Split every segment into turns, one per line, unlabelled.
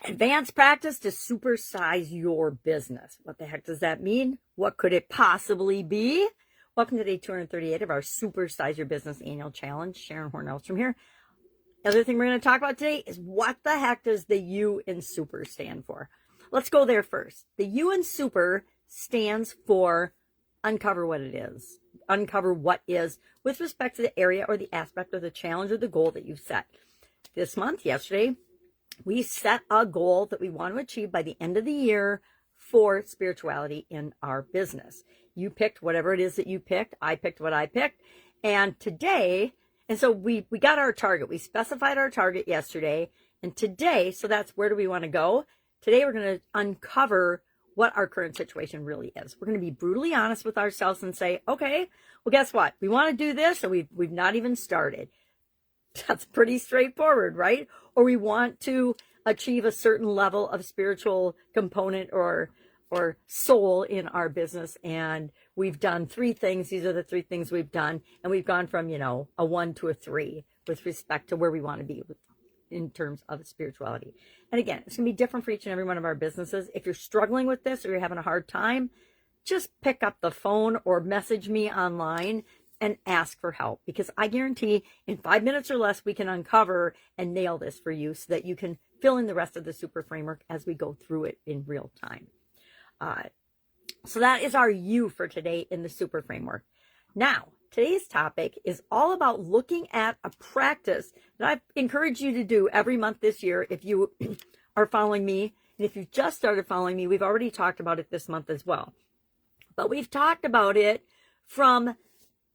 Advanced practice to supersize your business. What the heck does that mean? What could it possibly be? Welcome to day 238 of our Supersize Your Business Annual Challenge. Sharon Horne-Ellstrom here. The other thing we're going to talk about today is what the heck does the U in super stand for? Let's go there first. The U in super stands for uncover what it is. Uncover what is with respect to the area or the aspect of the challenge or the goal that you've set. This month, yesterday, we set a goal that we want to achieve by the end of the year for spirituality in our business. You picked whatever it is that you picked. I picked what I picked. And today, so we got our target. We specified our target yesterday. And today, so that's where do we want to go? Today, we're going to uncover what our current situation really is. We're going to be brutally honest with ourselves and say, okay, well, guess what? We want to do this, and we've not even started. That's pretty straightforward, right? Or we want to achieve a certain level of spiritual component or soul in our business, and we've done 3 things. These are the 3 things we've done, and we've gone from, a 1 to a 3 with respect to where we want to be in terms of spirituality. And again, it's going to be different for each and every one of our businesses. If you're struggling with this or you're having a hard time, just pick up the phone or message me online and ask for help, because I guarantee in 5 minutes or less, we can uncover and nail this for you so that you can fill in the rest of the super framework as we go through it in real time. So that is our U for today in the super framework. Now, today's topic is all about looking at a practice that I've encouraged you to do every month this year. If you are following me, and if you've just started following me, we've already talked about it this month as well. But we've talked about it from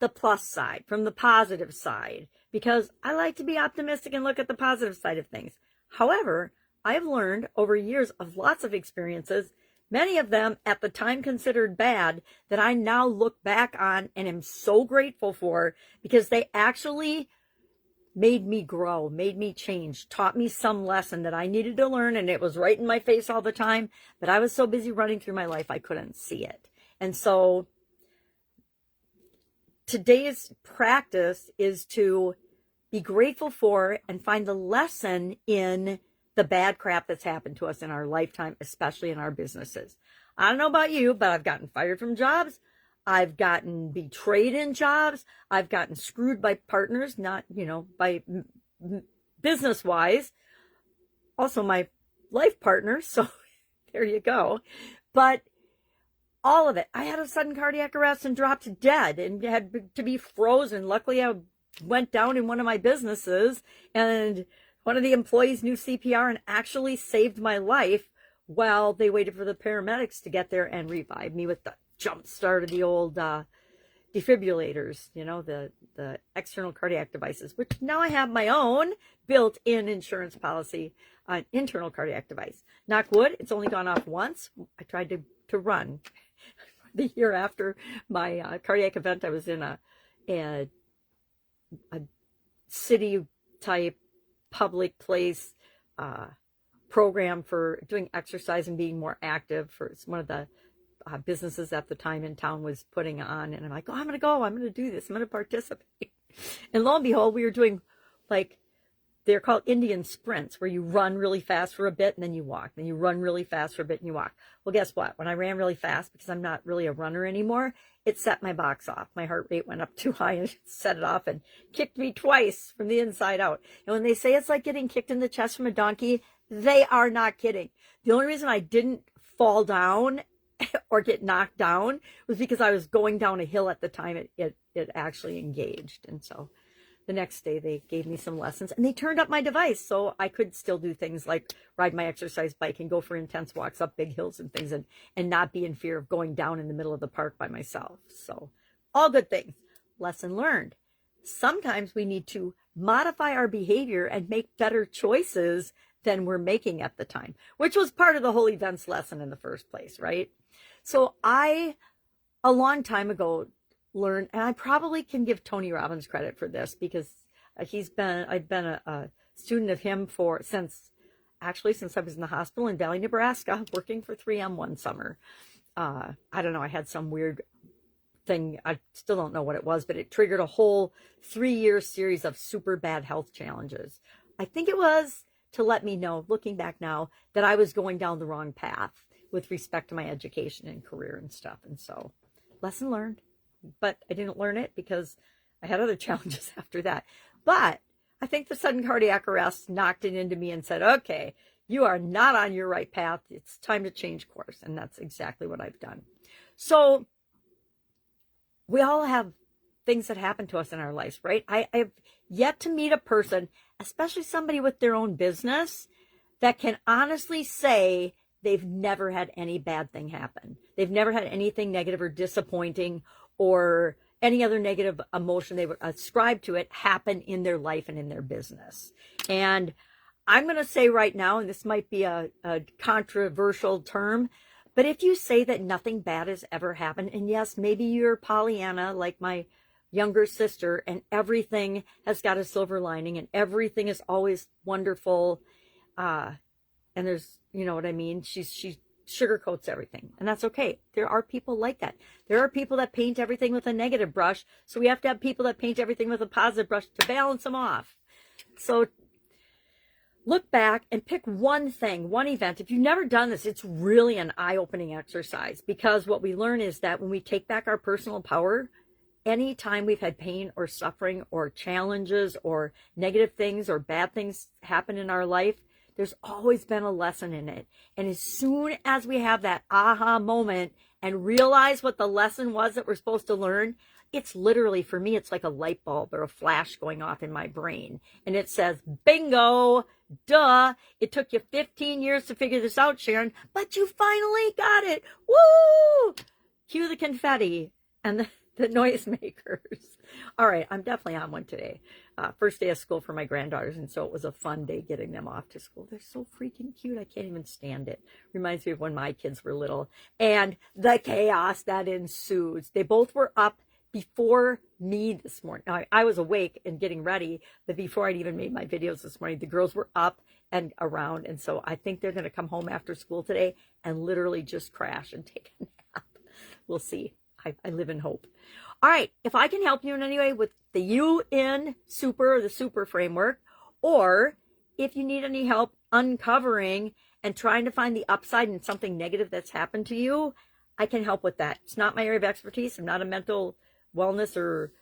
the plus side, from the positive side, because I like to be optimistic and look at the positive side of things. However, I've learned over years of lots of experiences, many of them at the time considered bad, that I now look back on and am so grateful for, because they actually made me grow, made me change, taught me some lesson that I needed to learn, and it was right in my face all the time, but I was so busy running through my life I couldn't see it. And so today's practice is to be grateful for and find the lesson in the bad crap that's happened to us in our lifetime, especially in our businesses. I don't know about you, but I've gotten fired from jobs. I've gotten betrayed in jobs. I've gotten screwed by partners, not, by business-wise. Also my life partner, so there you go. But all of it. I had a sudden cardiac arrest and dropped dead and had to be frozen. Luckily, I went down in one of my businesses, and one of the employees knew CPR and actually saved my life while they waited for the paramedics to get there and revive me with the jump start of the old defibrillators, the external cardiac devices, which now I have my own built-in insurance policy on internal cardiac device. Knock wood, it's only gone off once. I tried to run. The year after my cardiac event, I was in a city type public place program for doing exercise and being more active for one of the businesses at the time in town was putting on. And I'm like, I'm going to do this. I'm going to participate. And lo and behold, we were doing they're called Indian sprints, where you run really fast for a bit and then you walk. Then you run really fast for a bit and you walk. Well, guess what? When I ran really fast, because I'm not really a runner anymore, it set my box off. My heart rate went up too high and it set it off and kicked me twice from the inside out. And when they say it's like getting kicked in the chest from a donkey, they are not kidding. The only reason I didn't fall down or get knocked down was because I was going down a hill at the time it actually engaged. And so the next day they gave me some lessons, and they turned up my device so I could still do things like ride my exercise bike and go for intense walks up big hills and things, and not be in fear of going down in the middle of the park by myself. So all good things. Lesson learned. Sometimes we need to modify our behavior and make better choices than we're making at the time, which was part of the whole events lesson in the first place, right? So I, a long time ago, learned, and I probably can give Tony Robbins credit for this, because I've been a student of him since I was in the hospital in Valley, Nebraska, working for 3M one summer. I don't know, I had some weird thing. I still don't know what it was, but it triggered a whole 3-year series of super bad health challenges. I think it was to let me know, looking back now, that I was going down the wrong path with respect to my education and career and stuff. And so, lesson learned. But I didn't learn it because I had other challenges after that. But I think the sudden cardiac arrest knocked it into me and said, okay, you are not on your right path. It's time to change course. And that's exactly what I've done. So we all have things that happen to us in our lives, right? I have yet to meet a person, especially somebody with their own business, that can honestly say they've never had any bad thing happen. They've never had anything negative or disappointing or any other negative emotion they would ascribe to it happen in their life and in their business. And I'm going to say right now, and this might be a controversial term, but if you say that nothing bad has ever happened, and yes, maybe you're Pollyanna like my younger sister, and everything has got a silver lining and everything is always wonderful, and there's, you know what I mean, she sugarcoats everything, and that's okay. There are people like that. There are people that paint everything with a negative brush, so we have to have people that paint everything with a positive brush to balance them off. So look back and pick one thing, one event. If you've never done this, it's really an eye-opening exercise, because what we learn is that when we take back our personal power, anytime we've had pain or suffering or challenges or negative things or bad things happen in our life, there's always been a lesson in it. And as soon as we have that aha moment and realize what the lesson was that we're supposed to learn, it's literally, for me, it's like a light bulb or a flash going off in my brain. And it says, bingo, duh, it took you 15 years to figure this out, Sharon, but you finally got it. Woo! Cue the confetti and the noisemakers. All right, I'm definitely on one today. First day of school for my granddaughters, and so it was a fun day getting them off to school. They're so freaking cute. I can't even stand it. Reminds me of when my kids were little and the chaos that ensues. They both were up before me this morning. Now, I was awake and getting ready, but before I'd even made my videos this morning, the girls were up and around, and so I think they're going to come home after school today and literally just crash and take a nap. We'll see. I live in hope. All right, if I can help you in any way with the U in super, or the super framework, or if you need any help uncovering and trying to find the upside in something negative that's happened to you, I can help with that. It's not my area of expertise. I'm not a mental wellness or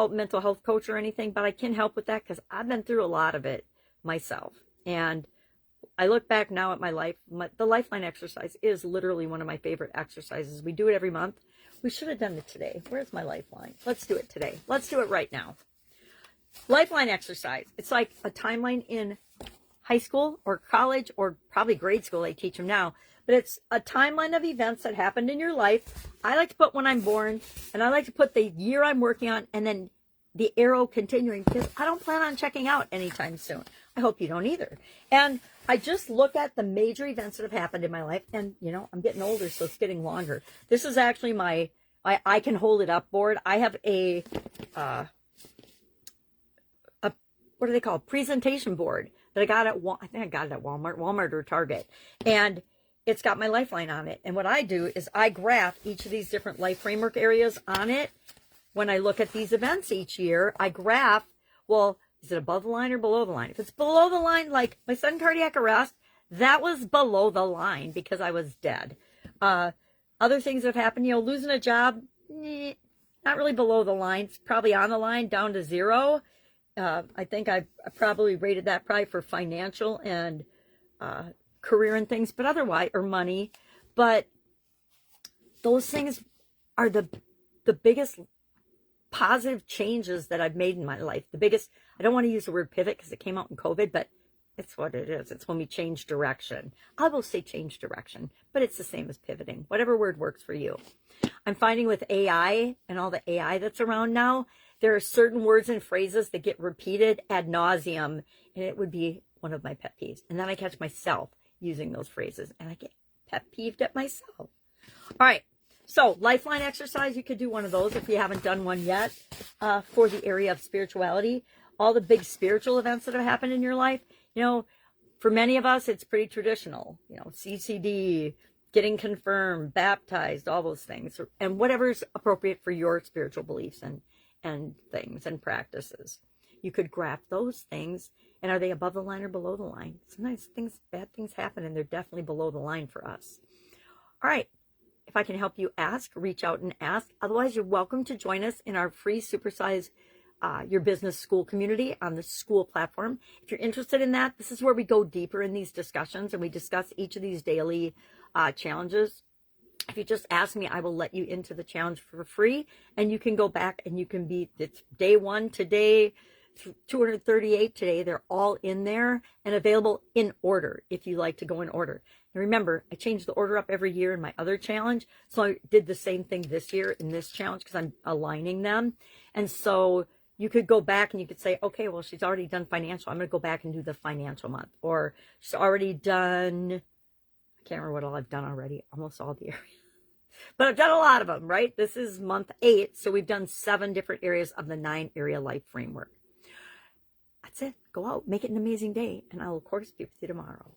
mental health coach or anything, but I can help with that because I've been through a lot of it myself. And I look back now at my life. The Lifeline exercise is literally one of my favorite exercises. We do it every month. We should have done it today. Where's my Lifeline? Let's do it today. Let's do it right now. Lifeline exercise. It's like a timeline in high school or college or probably grade school. They teach them now. But it's a timeline of events that happened in your life. I like to put when I'm born, and I like to put the year I'm working on, and then the arrow continuing, because I don't plan on checking out anytime soon. I hope you don't either. And I just look at the major events that have happened in my life, and, you know, I'm getting older, so it's getting longer. This is actually my I can hold it up board. I have a what do they call, presentation board that I got at, I think I got it at Walmart or Target. And it's got my Lifeline on it. And what I do is I graph each of these different life framework areas on it. When I look at these events each year, I graph, well, is it above the line or below the line? If it's below the line, like my sudden cardiac arrest, that was below the line because I was dead. Other things that have happened, you know, losing a job, not really below the line. It's probably on the line, down to 0. I think I probably rated that probably for financial and career and things, but otherwise, or money. But those things are the biggest positive changes that I've made in my life. The biggest, I don't want to use the word pivot because it came out in COVID, but it's what it is. It's when we change direction. I will say change direction, but it's the same as pivoting. Whatever word works for you. I'm finding with AI and all the AI that's around now, there are certain words and phrases that get repeated ad nauseum, and it would be one of my pet peeves. And then I catch myself using those phrases, and I get pet peeved at myself. All right. So Lifeline exercise, you could do one of those if you haven't done one yet for the area of spirituality. All the big spiritual events that have happened in your life. You know, for many of us, it's pretty traditional. You know, CCD, getting confirmed, baptized, all those things. And whatever's appropriate for your spiritual beliefs and things and practices. You could graph those things And are they above the line or below the line? Sometimes bad things happen, and they're definitely below the line for us. All right. If I can help you ask, reach out and ask. Otherwise, you're welcome to join us in our free Supersize Your Business School community on the school platform. If you're interested in that, this is where we go deeper in these discussions, and we discuss each of these daily challenges. If you just ask me, I will let you into the challenge for free, and you can go back and you can be, it's day 1 today, 238 today. They're all in there and available in order if you like to go in order. And remember, I change the order up every year in my other challenge. So I did the same thing this year in this challenge because I'm aligning them. And so you could go back and you could say, okay, well, she's already done financial. I'm going to go back and do the financial month. Or she's already done, I can't remember what all I've done already, almost all the areas. But I've done a lot of them, right? This is month 8. So we've done 7 different areas of the 9-area life framework. That's it. Go out, make it an amazing day, and I will, of course, be with you tomorrow.